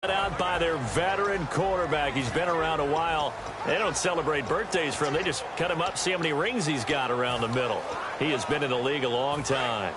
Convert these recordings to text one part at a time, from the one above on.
Out by their veteran quarterback. He's been around a while. They don't celebrate birthdays for him. They just cut him up, see how many rings he's got around the middle. He has been in the league a long time.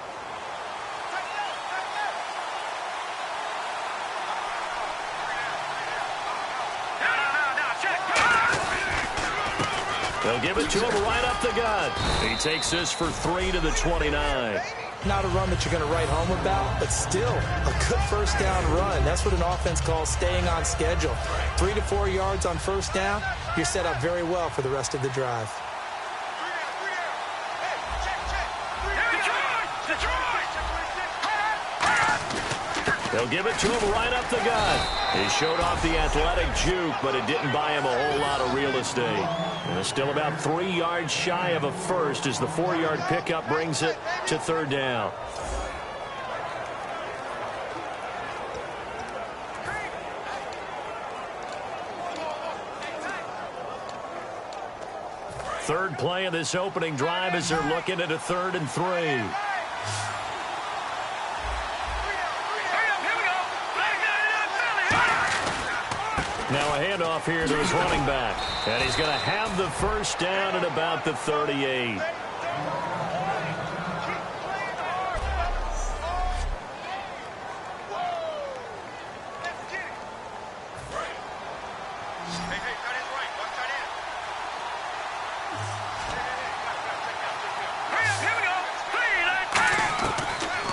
They'll give it to him right up the gut. He takes this for 3 to the 29. Not a run that you're going to write home about, but still a good first down run. That's what an offense calls staying on schedule. 3 to 4 yards on first down, you're set up very well for the rest of the drive. They'll give it to him right up the gut. He showed off the athletic juke, but it didn't buy him a whole lot of real estate. And it's still about 3 yards shy of a first as the 4-yard pickup brings it to third down. Third play of this opening drive as they're looking at a 3rd and 3. Now a handoff here to his running back. And he's going to have the first down at about the 38.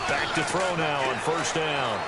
Back to throw now on first down.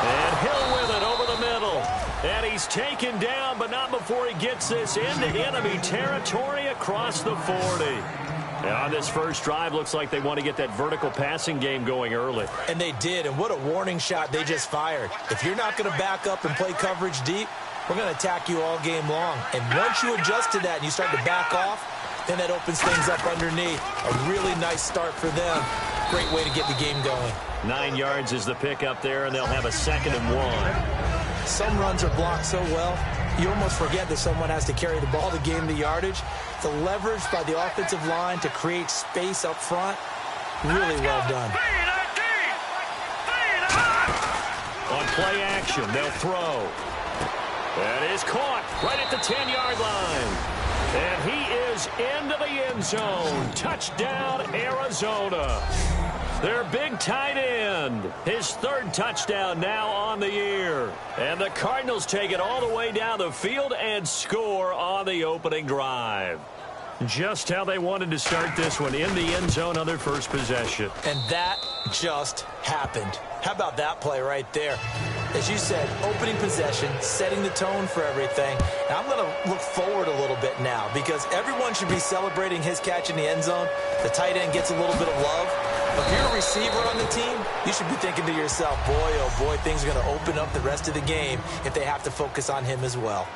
And Hill with it over the middle. And he's taken down, but not before he gets this into enemy territory across the 40. And on this first drive, looks like they want to get that vertical passing game going early. And they did, and what a warning shot they just fired. If you're not going to back up and play coverage deep, we're going to attack you all game long. And once you adjust to that and you start to back off, then that opens things up underneath. A really nice start for them. Great way to get the game going. 9 yards is the pickup there, and they'll have a 2nd and 1. Some runs are blocked so well, you almost forget that someone has to carry the ball to gain the yardage. The leverage by the offensive line to create space up front, really well done. On play action, they'll throw. That is caught right at the 10-yard line. And he is into the end zone. Touchdown, Arizona. Their big tight end. His 3rd touchdown now on the year. And the Cardinals take it all the way down the field and score on the opening drive. Just how they wanted to start this one, in the end zone on their first possession. And that just happened. How about that play right there? As you said, opening possession, setting the tone for everything. And I'm going to look forward a little bit now because everyone should be celebrating his catch in the end zone. The tight end gets a little bit of love. But if you're a receiver on the team, you should be thinking to yourself, boy, oh boy, things are going to open up the rest of the game if they have to focus on him as well.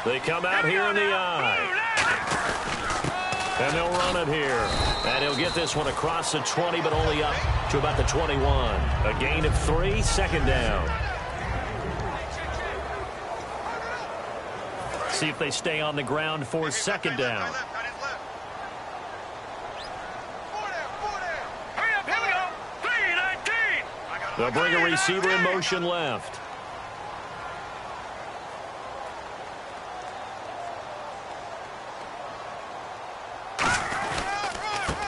They come out here in the eye. And they'll run it here. And he'll get this one across the 20, but only up to about the 21. A gain of 3, 2nd down. See if they stay on the ground for 2nd down. They'll bring a receiver in motion left.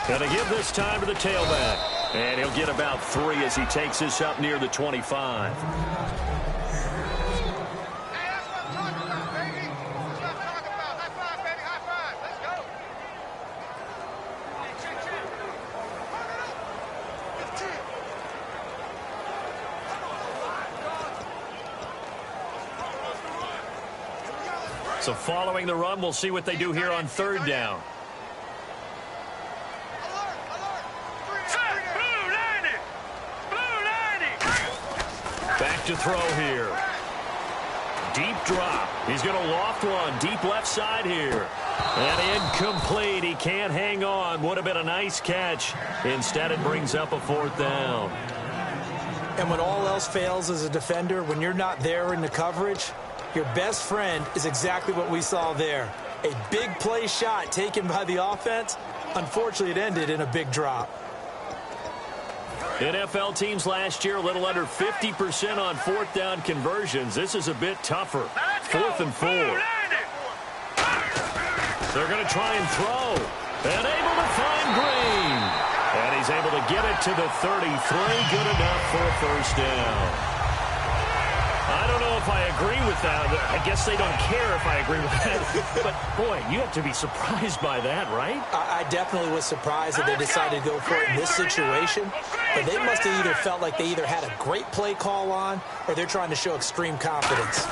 Going to give this time to the tailback. And he'll get about 3 as he takes this up near the 25. So following the run, we'll see what they do here on 3rd down. Back to throw here. Deep drop. He's going to loft one. Deep left side here. And incomplete. He can't hang on. Would have been a nice catch. Instead, it brings up a 4th down. And when all else fails as a defender, when you're not there in the coverage, your best friend is exactly what we saw there. A big play shot taken by the offense. Unfortunately, it ended in a big drop. NFL teams last year a little under 50% on fourth down conversions. This is a bit tougher. 4th and 4. They're going to try and throw. And able to find Green. And he's able to get it to the 33. Good enough for a first down. I don't know if I agree with that. I guess they don't care if I agree with that. But, boy, you have to be surprised by that, right? I definitely was surprised that they decided to go for it in this situation. But they must have either felt like they either had a great play call on or they're trying to show extreme confidence.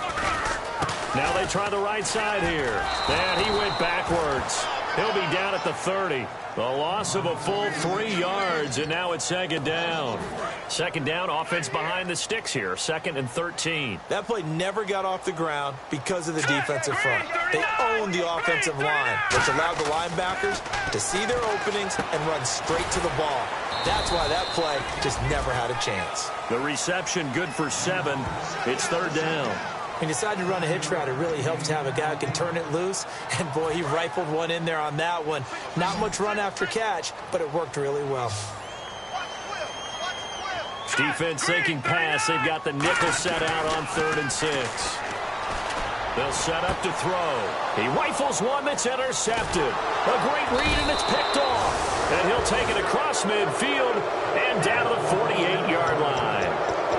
Now they try the right side here. And he went backwards. He'll be down at the 30. The loss of a full 3 yards, and now it's 2nd down. 2nd down, offense behind the sticks here. 2nd and 13. That play never got off the ground because of the defensive front. They owned the offensive line, which allowed the linebackers to see their openings and run straight to the ball. That's why that play just never had a chance. The reception good for 7. It's 3rd down. When you decide to run a hitch route, it really helps to have a guy who can turn it loose. And, boy, he rifled one in there on that one. Not much run after catch, but it worked really well. Defense thinking pass. They've got the nickel set out on 3rd and 6. They'll set up to throw. He rifles one that's intercepted. A great read, and it's picked off. And he'll take it across midfield and down to the 48-yard line.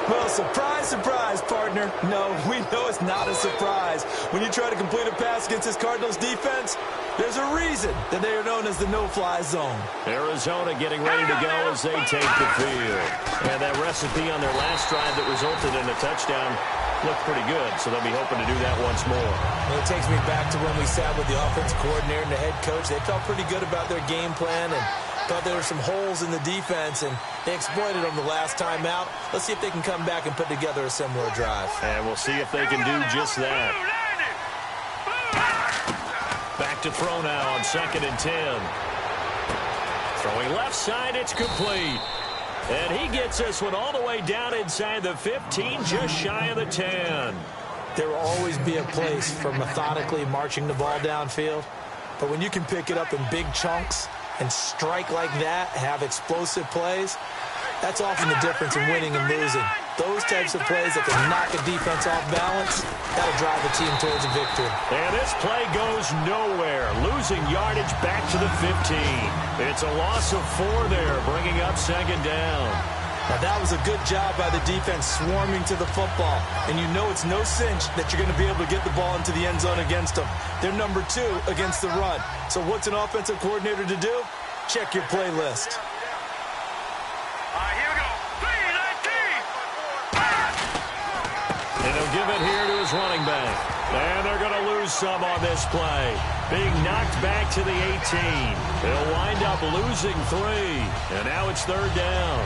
Well, surprise, surprise, partner. No, we know it's not a surprise. When you try to complete a pass against this Cardinals defense, there's a reason that they are known as the no-fly zone. Arizona getting ready to go as they take the field. And that recipe on their last drive that resulted in a touchdown looked pretty good, so they'll be hoping to do that once more. Well, it takes me back to when we sat with the offensive coordinator and the head coach. They felt pretty good about their game plan and thought there were some holes in the defense, and they exploited them the last time out. Let's see if they can come back and put together a similar drive. And we'll see if they can do just that. Back to throw now on 2nd and 10. Throwing left side, it's complete. And he gets this one all the way down inside the 15, just shy of the 10. There will always be a place for methodically marching the ball downfield, but when you can pick it up in big chunks and strike like that, have explosive plays, that's often the difference in winning and losing. Those types of plays that can knock a defense off balance, that'll drive a team towards a victory. And this play goes nowhere. Losing yardage back to the 15. It's a loss of 4 there, bringing up 2nd down. Now, that was a good job by the defense swarming to the football. And you know it's no cinch that you're going to be able to get the ball into the end zone against them. They're number 2 against the run. So what's an offensive coordinator to do? Check your playlist. Here we go. 3-19. And he'll give it here to his running back. And they're going to lose some on this play. Being knocked back to the 18. They'll wind up losing 3. And now it's 3rd down.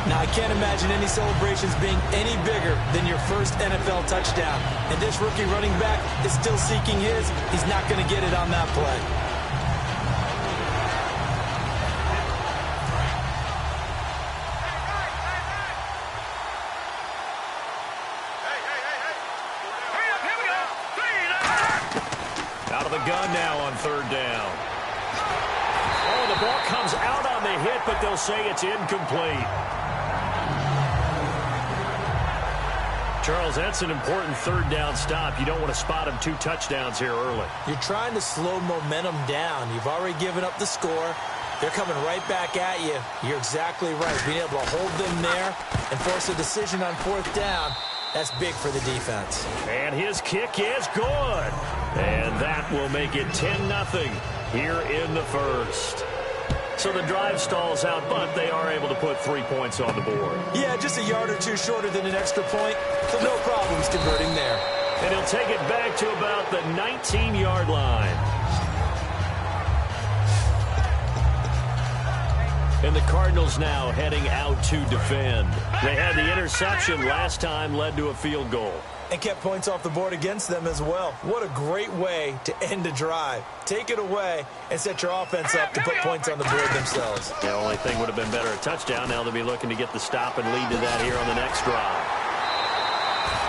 Now, I can't imagine any celebrations being any bigger than your first NFL touchdown. And this rookie running back is still seeking his. He's not going to get it on that play. Out of the gun now on 3rd down. Oh, the ball comes out on the hit, but they'll say it's incomplete. Charles, that's an important 3rd down stop. You don't want to spot him 2 touchdowns here early. You're trying to slow momentum down. You've already given up the score. They're coming right back at you. You're exactly right. Being able to hold them there and force a decision on 4th down, that's big for the defense. And his kick is good. And that will make it 10-0 here in the first. So the drive stalls out, but they are able to put 3 points on the board. Yeah, just a yard or 2 shorter than an extra point, so no problems converting there. And he'll take it back to about the 19-yard line. And the Cardinals now heading out to defend. They had the interception last time, led to a field goal. And kept points off the board against them as well. What a great way to end a drive. Take it away and set your offense up to put points on the board themselves. The only thing would have been better a touchdown. Now they'll be looking to get the stop and lead to that here on the next drive.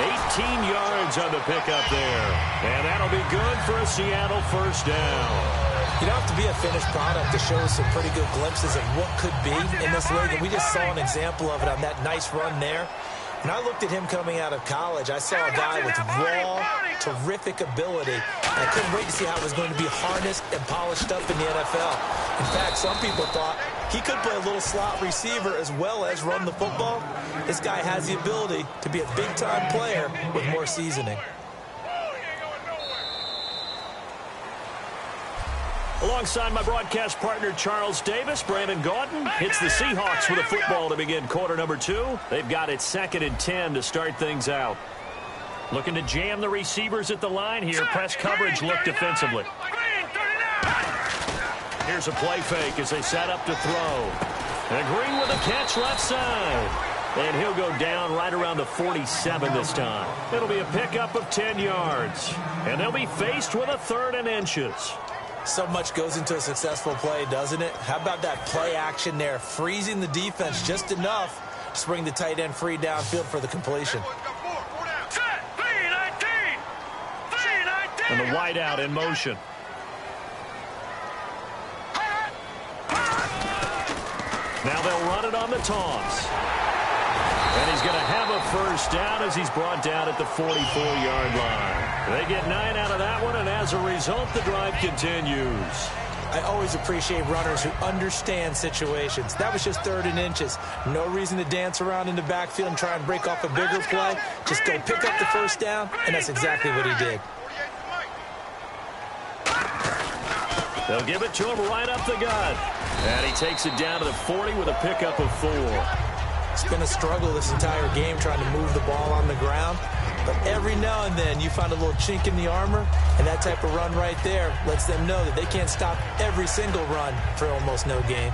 18 yards on the pickup there. And that'll be good for a Seattle first down. You don't have to be a finished product to show us some pretty good glimpses of what could be in this league. And we just saw an example of it on that nice run there. When I looked at him coming out of college, I saw a guy with raw, terrific ability. And I couldn't wait to see how it was going to be harnessed and polished up in the NFL. In fact, some people thought he could play a little slot receiver as well as run the football. This guy has the ability to be a big-time player with more seasoning. Alongside my broadcast partner, Charles Davis, Brandon Gaudin hits the Seahawks with a football to begin quarter number 2. They've got it 2nd and 10 to start things out. Looking to jam the receivers at the line here. Press coverage look defensively. Here's a play fake as they set up to throw. And Green with a catch left side. And he'll go down right around the 47 this time. It'll be a pickup of 10 yards. And they'll be faced with a 3rd and inches. So much goes into a successful play, doesn't it? How about that play action there, freezing the defense just enough to bring the tight end free downfield for the completion. And the wideout in motion. Now they'll run it on the toss. And he's going to have a first down as he's brought down at the 44-yard line. They get 9 out of that one, and as a result, the drive continues. I always appreciate runners who understand situations. That was just 3rd and inches. No reason to dance around in the backfield and try and break off a bigger play. Just go pick up the first down, and that's exactly what he did. They'll give it to him right up the gut. And he takes it down to the 40 with a pickup of 4. It's been a struggle this entire game trying to move the ball on the ground. But every now and then you find a little chink in the armor, and that type of run right there lets them know that they can't stop every single run for almost no gain.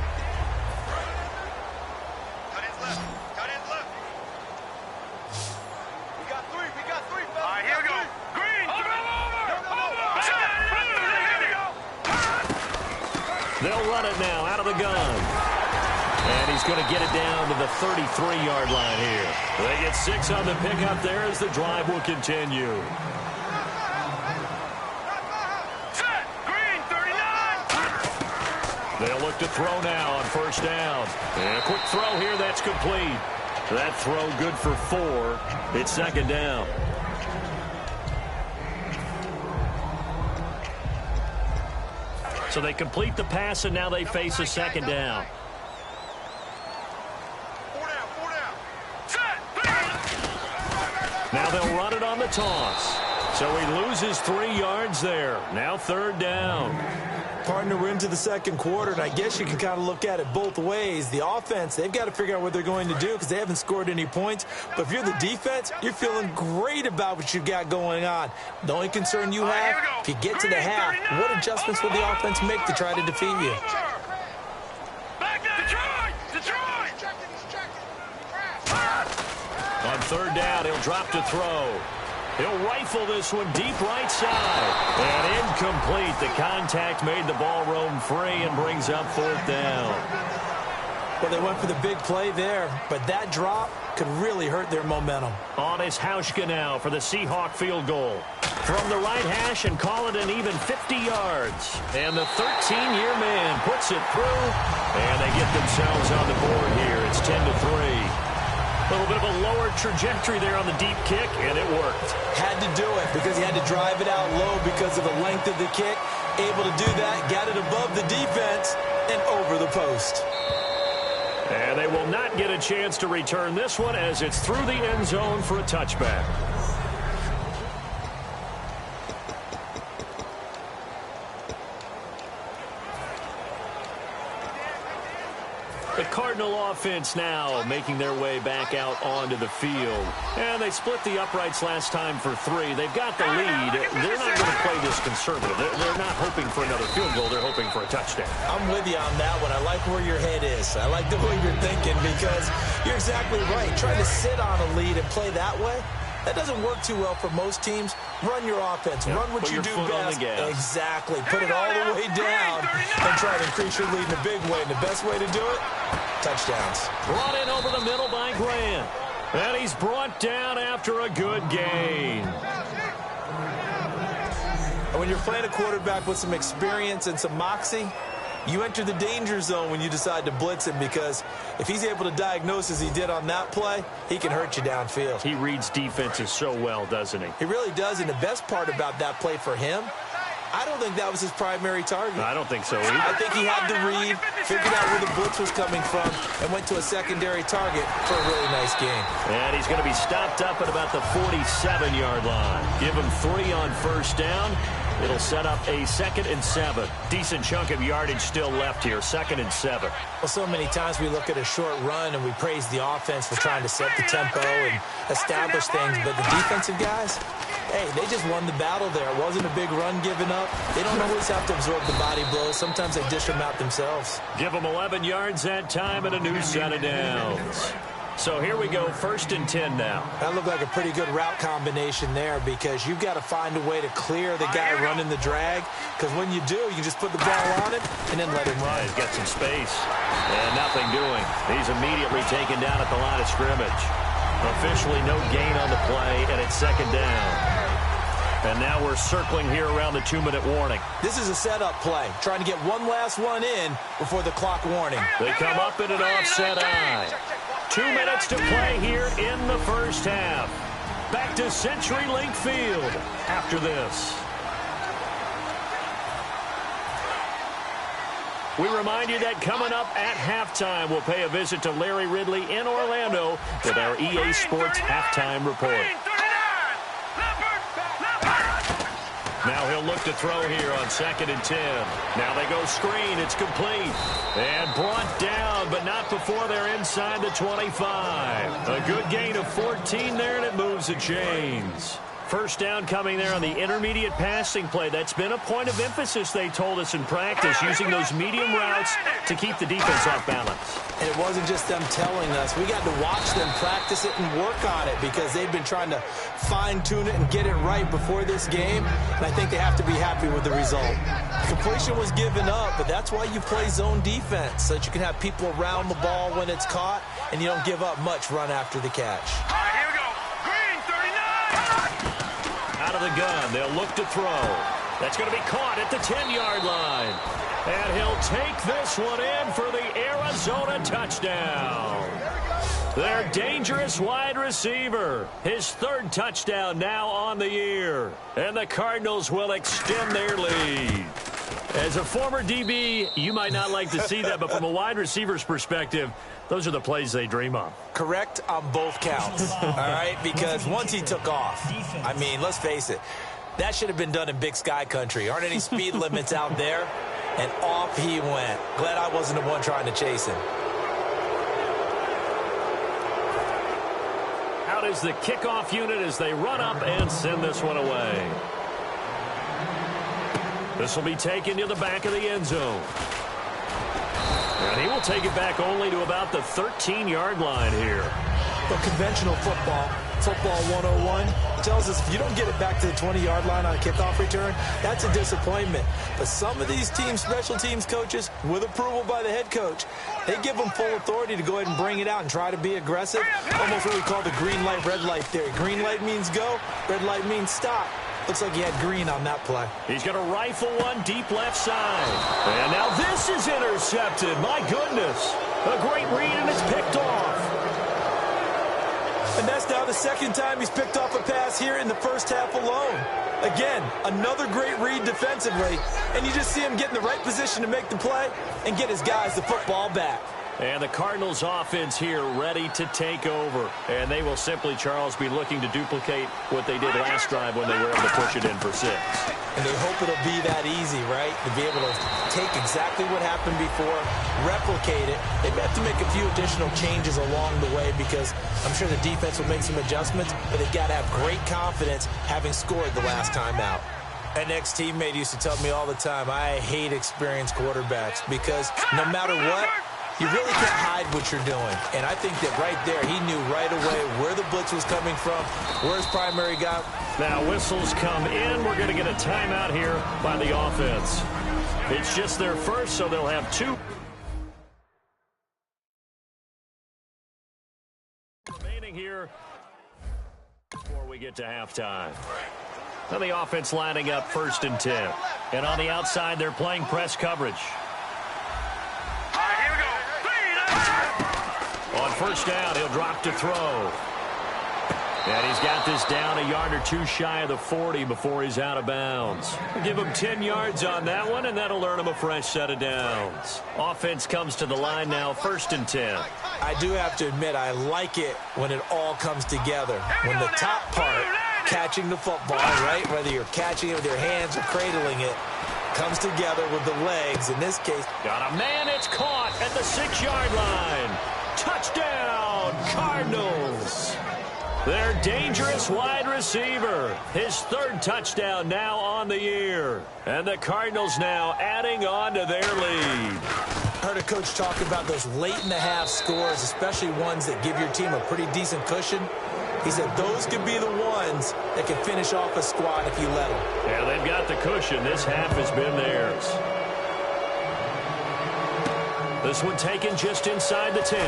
They'll run it now out of the gun. And he's going to get it down to the 33-yard line here. They get 6 on the pickup there as the drive will continue. They'll look to throw now on first down. And a quick throw here, that's complete. That throw good for 4. It's 2nd down. So they complete the pass, and now they face a 2nd down. Now they'll run it on the toss. So he loses 3 yards there. Now 3rd down. Partner, we're into the 2nd quarter, and I guess you can kind of look at it both ways. The offense, they've got to figure out what they're going to do because they haven't scored any points. But if you're the defense, you're feeling great about what you've got going on. The only concern you have, if you get to the half, what adjustments will the offense make to try to defeat you? On 3rd down, he'll drop to throw. He'll rifle this one deep right side. And incomplete. The contact made the ball roam free and brings up 4th down. Well, they went for the big play there, but that drop could really hurt their momentum. On is Hauschka now for the Seahawk field goal. From the right hash and call it an even 50 yards. And the 13-year man puts it through. And they get themselves on the board here. It's 10-3. A little bit of a lower trajectory there on the deep kick, and it worked. Had to do it because he had to drive it out low because of the length of the kick. Able to do that, got it above the defense and over the post. And they will not get a chance to return this one as it's through the end zone for a touchback. The Cardinal offense now making their way back out onto the field. And they split the uprights last time for 3. They've got the lead. They're not going to play this conservative. They're not hoping for another field goal. They're hoping for a touchdown. I'm with you on that one. I like where your head is. I like the way you're thinking because you're exactly right. Trying to sit on a lead and play that way, that doesn't work too well for most teams. Run your offense. Run what you do best. Exactly. Put it all the way down and try to increase your lead in a big way. And the best way to do it, touchdowns. Brought in over the middle by Grant. And he's brought down after a good gain. When you're playing a quarterback with some experience and some moxie, you enter the danger zone when you decide to blitz him, because if he's able to diagnose as he did on that play, he can hurt you downfield. He reads defenses so well, doesn't he? He really does, and the best part about that play for him, I don't think that was his primary target. I don't think so either. I think he had the read, figured out where the blitz was coming from, and went to a secondary target for a really nice gain. And he's going to be stopped up at about the 47-yard line. Give him 3 on first down. It'll set up a 2nd and 7. Decent chunk of yardage still left here, 2nd and 7. Well, so many times we look at a short run and we praise the offense for trying to set the tempo and establish things, but the defensive guys, hey, they just won the battle there. It wasn't a big run given up. They don't always have to absorb the body blows. Sometimes they dish them out themselves. Give them 11 yards that time and a new set of downs. So here we go, 1st and 10 now. That looked like a pretty good route combination there, because you've got to find a way to clear the guy running the drag, because when you do, you just put the ball on him and then let him run. He's got some space and nothing doing. He's immediately taken down at the line of scrimmage. Officially no gain on the play, and it's 2nd down. And now we're circling here around the 2-minute warning. This is a setup play, trying to get one last one in before the clock warning. They come up in an offset eye. 2 minutes to play here in the first half. Back to CenturyLink Field after this. We remind you that coming up at halftime, we'll pay a visit to Larry Ridley in Orlando with our EA Sports Halftime Report. Now he'll look to throw here on 2nd and 10. Now they go screen. It's complete. And brought down, but not before they're inside the 25. A good gain of 14 there, and it moves the chains. First down coming there on the intermediate passing play. That's been a point of emphasis, they told us in practice, using those medium routes to keep the defense off balance. And it wasn't just them telling us. We got to watch them practice it and work on it, because they've been trying to fine-tune it and get it right before this game. And I think they have to be happy with the result. Completion was given up, but that's why you play zone defense, so that you can have people around the ball when it's caught, and you don't give up much run after the catch. Out of the gun, they'll look to throw. That's going to be caught at the 10-yard line. And he'll take this one in for the Arizona touchdown. Their dangerous wide receiver. His 3rd touchdown now on the year. And the Cardinals will extend their lead. As a former DB, you might not like to see that, but from a wide receiver's perspective, those are the plays they dream of. Correct on both counts, all right? Because once he took off, I mean, let's face it, that should have been done in Big Sky country. Aren't any speed limits out there? And off he went. Glad I wasn't the one trying to chase him. Out is the kickoff unit as they run up and send this one away. This will be taken to the back of the end zone. And he will take it back only to about the 13-yard line here. But conventional football 101, tells us if you don't get it back to the 20-yard line on a kickoff return, that's a disappointment. But some of these teams, special teams coaches, with approval by the head coach, they give them full authority to go ahead and bring it out and try to be aggressive. Almost what we call the green light, red light theory. Green light means go, red light means stop. Looks like he had green on that play. He's going to rifle one deep left side. And now this is intercepted. My goodness. A great read, and it's picked off. And that's now the 2nd time he's picked off a pass here in the first half alone. Again, another great read defensively. And you just see him get in the right position to make the play and get his guys the football back. And the Cardinals offense here ready to take over. And they will simply, Charles, be looking to duplicate what they did last drive when they were able to push it in for 6. And they hope it'll be that easy, right? To be able to take exactly what happened before, replicate it. They may have to make a few additional changes along the way, because I'm sure the defense will make some adjustments, but they've got to have great confidence having scored the last time out. An ex-teammate used to tell me all the time, I hate experienced quarterbacks, because no matter what, you really can't hide what you're doing. And I think that right there, he knew right away where the blitz was coming from, where his primary guy. Now whistles come in. We're going to get a timeout here by the offense. It's just their first, so they'll have 2. Remaining here we get to halftime. Now the offense lining up 1st and 10. And on the outside, they're playing press coverage. All right, here we go. On 1st down, he'll drop to throw. And he's got this down a yard or two shy of the 40 before he's out of bounds. We'll give him 10 yards on that one, and that'll earn him a fresh set of downs. Offense comes to the line now, 1st and 10. I do have to admit, I like it when it all comes together. When the top part, catching the football, right, whether you're catching it with your hands or cradling it, comes together with the legs. In this case, got a man, it's caught at the 6-yard line. Touchdown, Cardinals. Their dangerous wide receiver. His 3rd touchdown now on the year. And the Cardinals now adding on to their lead. Heard a coach talk about those late-in-the-half scores, especially ones that give your team a pretty decent cushion. He said those could be the ones that can finish off a squad if you let them. Yeah, they've got the cushion. This half has been theirs. This one taken just inside the 10.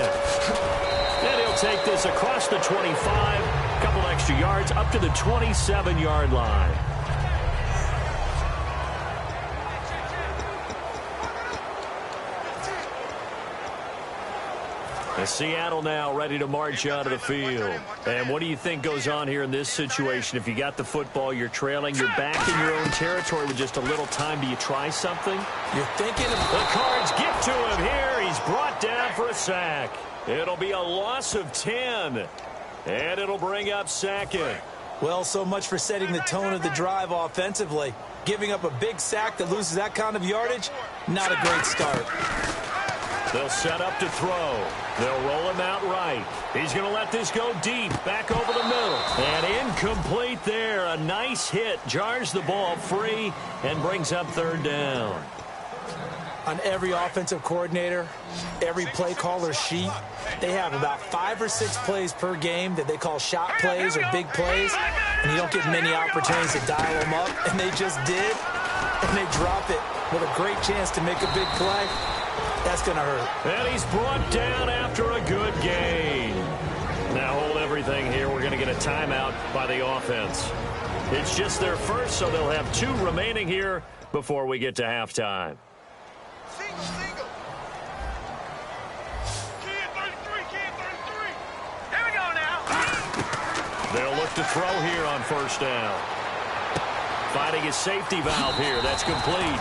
And he'll take this across the 25, a couple extra yards up to the 27-yard line. And Seattle now ready to march out of the field. And what do you think goes on here in this situation? If you got the football, you're trailing, you're back in your own territory with just a little time. Do you try something? You're thinking of the Cards get to him here. He's brought down for a sack. It'll be a loss of 10. And it'll bring up 2nd. Well, so much for setting the tone of the drive offensively. Giving up a big sack that loses that kind of yardage, not a great start. They'll set up to throw. They'll roll him out right. He's going to let this go deep, back over the middle. And incomplete there. A nice hit. Jars the ball free and brings up 3rd down. On every offensive coordinator, every play caller sheet, they have about 5 or 6 plays per game that they call shot plays or big plays. And you don't get many opportunities to dial them up. And they just did. And they drop it with a great chance to make a big play. That's going to hurt. And he's brought down after a good gain. Now hold everything here. We're going to get a timeout by the offense. It's just their first, so they'll have 2 remaining here before we get to halftime. Single. Kid 33. Here we go now. They'll look to throw here on 1st down. Finding his safety valve here. That's complete.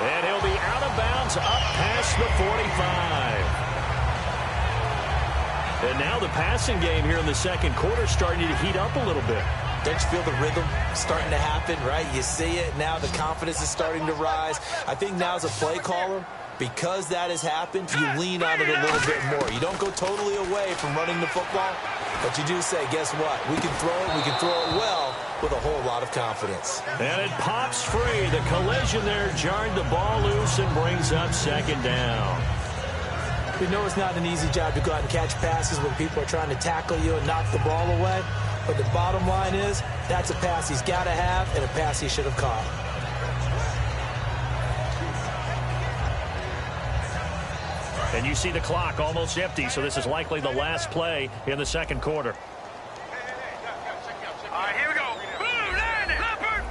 And he'll be out of bounds up past the 45. And now the passing game here in the 2nd quarter starting to heat up a little bit. Don't you feel the rhythm starting to happen, right? You see it. Now the confidence is starting to rise. I think now as a play caller, because that has happened, you lean on it a little bit more. You don't go totally away from running the football, but you do say, guess what? We can throw it. We can throw it well with a whole lot of confidence. And it pops free. The collision there jarred the ball loose and brings up 2nd down. We know it's not an easy job to go out and catch passes when people are trying to tackle you and knock the ball away. But the bottom line is, that's a pass he's got to have and a pass he should have caught. And you see the clock almost empty, so this is likely the last play in the 2nd quarter. All right, here we go. Boom, Leopard.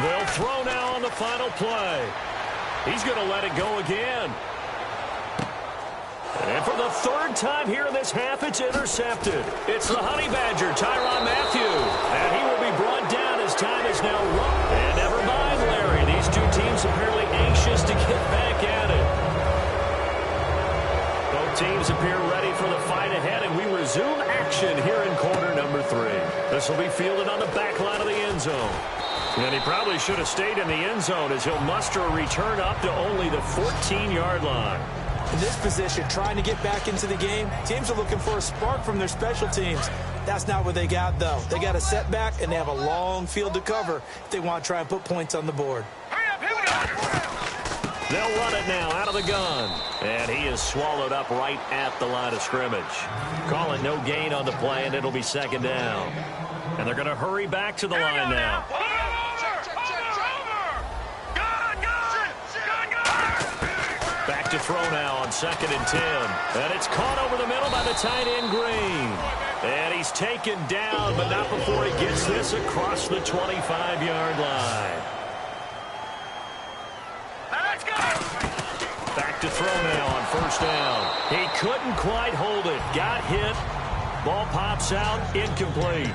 They'll throw now on the final play. He's going to let it go again. And for the 3rd time here in this half, it's intercepted. It's the Honey Badger, Tyrann Mathieu. And he will be brought down as time is now run. And never mind, Larry. These 2 teams apparently anxious to get back at it. Both teams appear ready for the fight ahead, and we resume action here in quarter number 3. This will be fielded on the back line of the end zone. And he probably should have stayed in the end zone as he'll muster a return up to only the 14-yard line. In this position, trying to get back into the game, teams are looking for a spark from their special teams. That's not what they got, though. They got a setback, and they have a long field to cover if they want to try and put points on the board. Hurry up, here we go. They'll run it now out of the gun. And he is swallowed up right at the line of scrimmage. Call it no gain on the play, and it'll be 2nd down. And they're going to hurry back to the line now. Back to throw now on 2nd and 10. And it's caught over the middle by the tight end Green. And he's taken down, but not before he gets this across the 25-yard line. Let's go! Back to throw now on first down. He couldn't quite hold it. Got hit. Ball pops out, incomplete.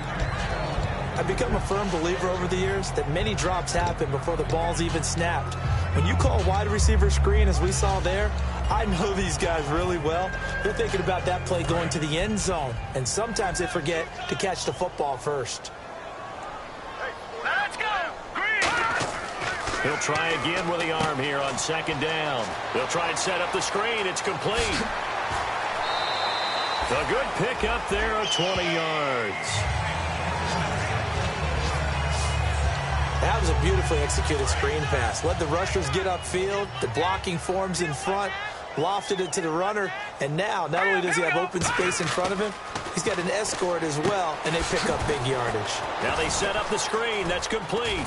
I've become a firm believer over the years that many drops happen before the ball's even snapped. When you call a wide receiver screen, as we saw there, I know these guys really well. They're thinking about that play going to the end zone, and sometimes they forget to catch the football first. Let's go! Green! He'll try again with the arm here on second down. They'll try and set up the screen. It's complete. A good pick up there of 20 yards. That was a beautifully executed screen pass. Let the rushers get upfield. The blocking forms in front. Lofted it to the runner. And now, not only does he have open space in front of him, he's got an escort as well, and they pick up big yardage. Now they set up the screen. That's complete.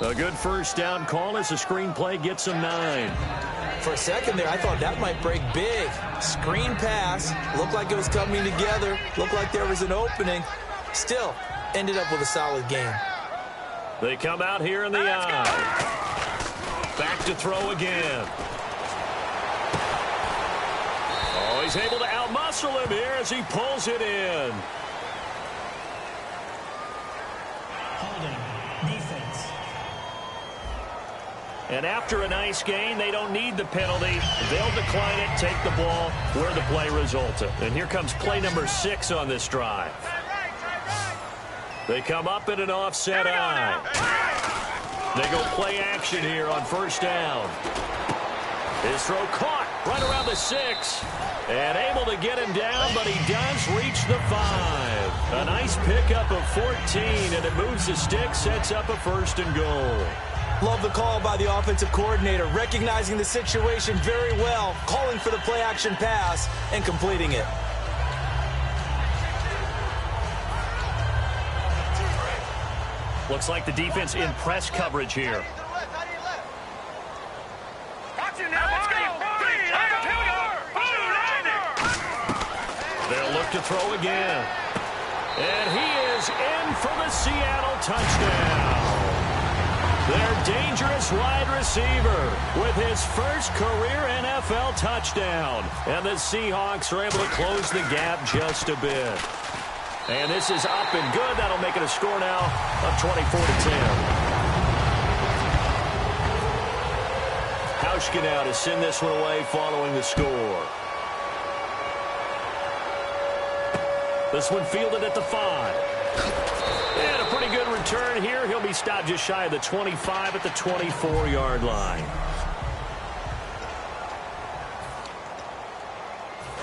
A good first down call as the screen play gets him 9. For a second there, I thought that might break big. Screen pass. Looked like it was coming together. Looked like there was an opening. Still, ended up with a solid game. They come out here in the eye. Back to throw again. Oh, he's able to outmuscle him here as he pulls it in. Defense. And after a nice gain, they don't need the penalty. They'll decline it, take the ball where the play resulted. And here comes play number 6 on this drive. They come up in an offset eye. They go play action here on first down. His throw caught right around the 6. And able to get him down, but he does reach the 5. A nice pickup of 14, and it moves the stick, sets up a 1st and goal. Love the call by the offensive coordinator, recognizing the situation very well, calling for the play action pass and completing it. Looks like the defense in press coverage here. Watch it now, let's go! They'll look to throw again. And he is in for the Seattle touchdown. Their dangerous wide receiver with his first career NFL touchdown. And the Seahawks are able to close the gap just a bit. And this is up and good. That'll make it a score now of 24-10. Hauschka now to send this one away following the score. This one fielded at the 5. And a pretty good return here. He'll be stopped just shy of the 25 at the 24-yard line.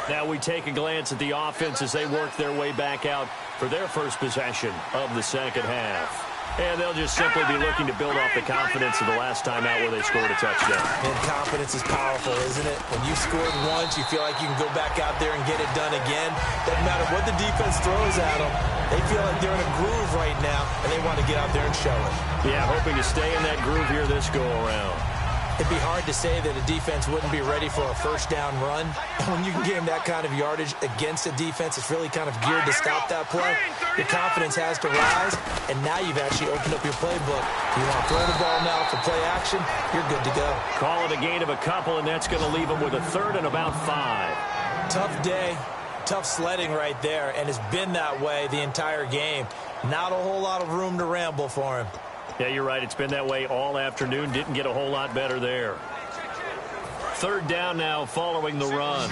Now we take a glance at the offense as they work their way back out for their first possession of the second half. And they'll just simply be looking to build off the confidence of the last time out where they scored a touchdown. And confidence is powerful, isn't it? When you scored once, you feel like you can go back out there and get it done again. Doesn't matter what the defense throws at them. They feel like they're in a groove right now, and they want to get out there and show it. Yeah, hoping to stay in that groove here this go-around. It'd be hard to say that a defense wouldn't be ready for a first down run. When you can gain that kind of yardage against a defense, it's really kind of geared to stop that play. Your confidence has to rise, and now you've actually opened up your playbook. You want to throw the ball now for play action, you're good to go. Call it a gain of a couple, and that's going to leave them with a 3rd and about 5. Tough day, tough sledding right there, and it's been that way the entire game. Not a whole lot of room to ramble for him. Yeah, you're right. It's been that way all afternoon. Didn't get a whole lot better there. 3rd down now following the run.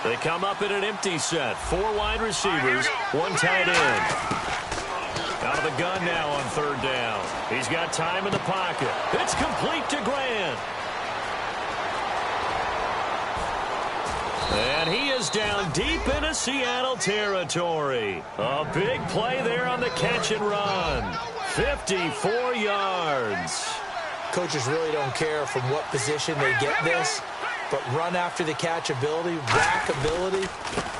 They come up in an empty set. 4 wide receivers, 1 tight end. Out of the gun now on 3rd down. He's got time in the pocket. It's complete to Grant. And he is down deep into Seattle territory. A big play there on the catch and run. 54 yards. Coaches really don't care from what position they get this, but run after the catch ability, rack ability,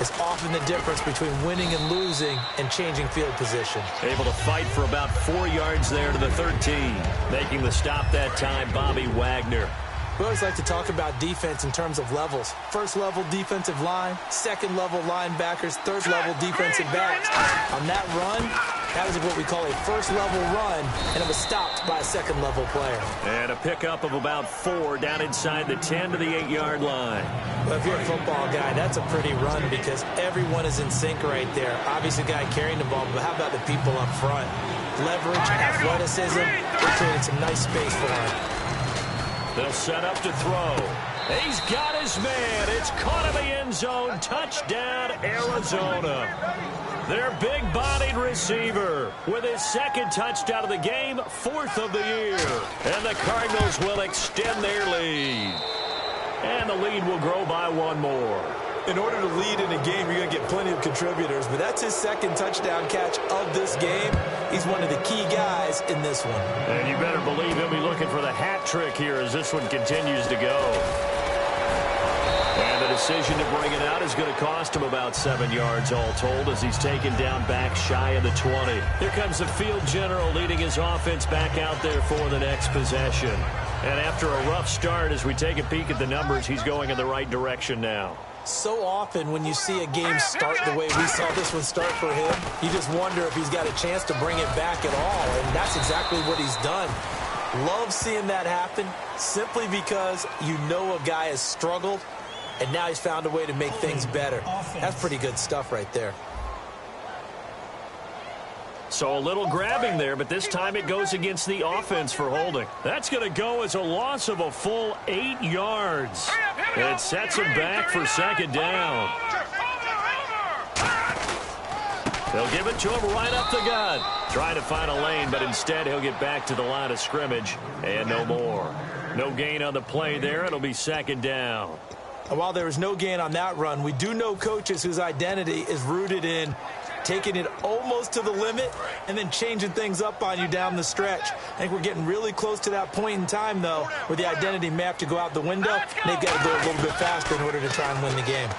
is often the difference between winning and losing and changing field position. Able to fight for about 4 yards there to the 13. Making the stop that time, Bobby Wagner. We always like to talk about defense in terms of levels. First level defensive line, second level linebackers, third level defensive backs. On that run, that was what we call a first level run, and it was stopped by a second level player. And a pickup of about 4 down inside the 10 to the 8-yard line. Well, if you're a football guy, that's a pretty run because everyone is in sync right there. Obviously, the guy carrying the ball, but how about the people up front? Leverage, athleticism, they created some nice space for him. They'll set up to throw. He's got his man. It's caught in the end zone. Touchdown, Arizona. Their big-bodied receiver with his second touchdown of the game, 4th of the year. And the Cardinals will extend their lead. And the lead will grow by 1 more. In order to lead in a game, you're going to get plenty of contributors, but that's his second touchdown catch of this game. He's one of the key guys in this one. And you better believe he'll be looking for the hat trick here as this one continues to go. And the decision to bring it out is going to cost him about 7 yards all told as he's taken down back shy of the 20. Here comes the field general leading his offense back out there for the next possession. And after a rough start, as we take a peek at the numbers, he's going in the right direction now. So often when you see a game start the way we saw this one start for him, you just wonder if he's got a chance to bring it back at all, and that's exactly what he's done. Love seeing that happen simply because you know a guy has struggled, and now he's found a way to make things better. That's pretty good stuff right there. So a little grabbing there, but this time it goes against the offense for holding. That's going to go as a loss of a full 8 yards. It sets him back for second down. They'll give it to him right up the gut. Trying to find a lane, but instead he'll get back to the line of scrimmage and no more. No gain on the play there. It'll be second down. And while there was no gain on that run, we do know coaches whose identity is rooted in taking it almost to the limit and then changing things up on you down the stretch. I think we're getting really close to that point in time, though, where the identity may have to go out the window, and they've got to go a little bit faster in order to try and win the game.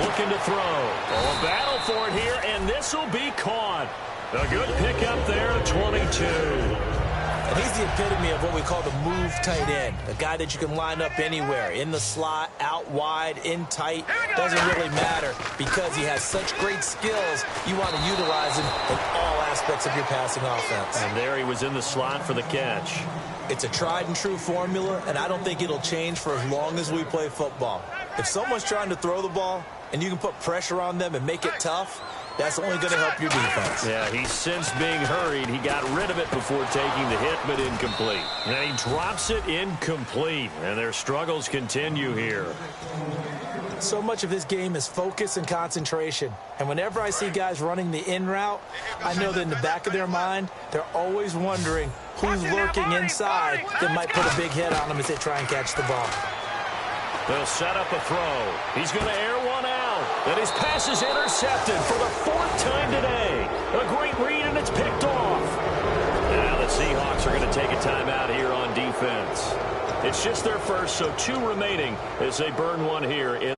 Looking to throw. Oh, a battle for it here, and this will be caught. A good pickup there at 22. And he's the epitome of what we call the move tight end, a guy that you can line up anywhere, in the slot, out wide, in tight, doesn't really matter because he has such great skills. You want to utilize him in all aspects of your passing offense. And there he was in the slot for the catch. It's a tried and true formula, and I don't think it'll change for as long as we play football. If someone's trying to throw the ball and you can put pressure on them and make it tough, that's only going to help your defense. Yeah, he's since being hurried. He got rid of it before taking the hit, but incomplete. And he drops it incomplete, and their struggles continue here. So much of this game is focus and concentration. And whenever I see guys running the in route, I know that in the back of their mind, they're always wondering who's lurking inside that might put a big hit on them as they try and catch the ball. They'll set up a throw. He's going to air one out. And his pass is intercepted for the 4th time today. A great read, and it's picked off. Now the Seahawks are going to take a timeout here on defense. It's just their first, so 2 remaining as they burn one here in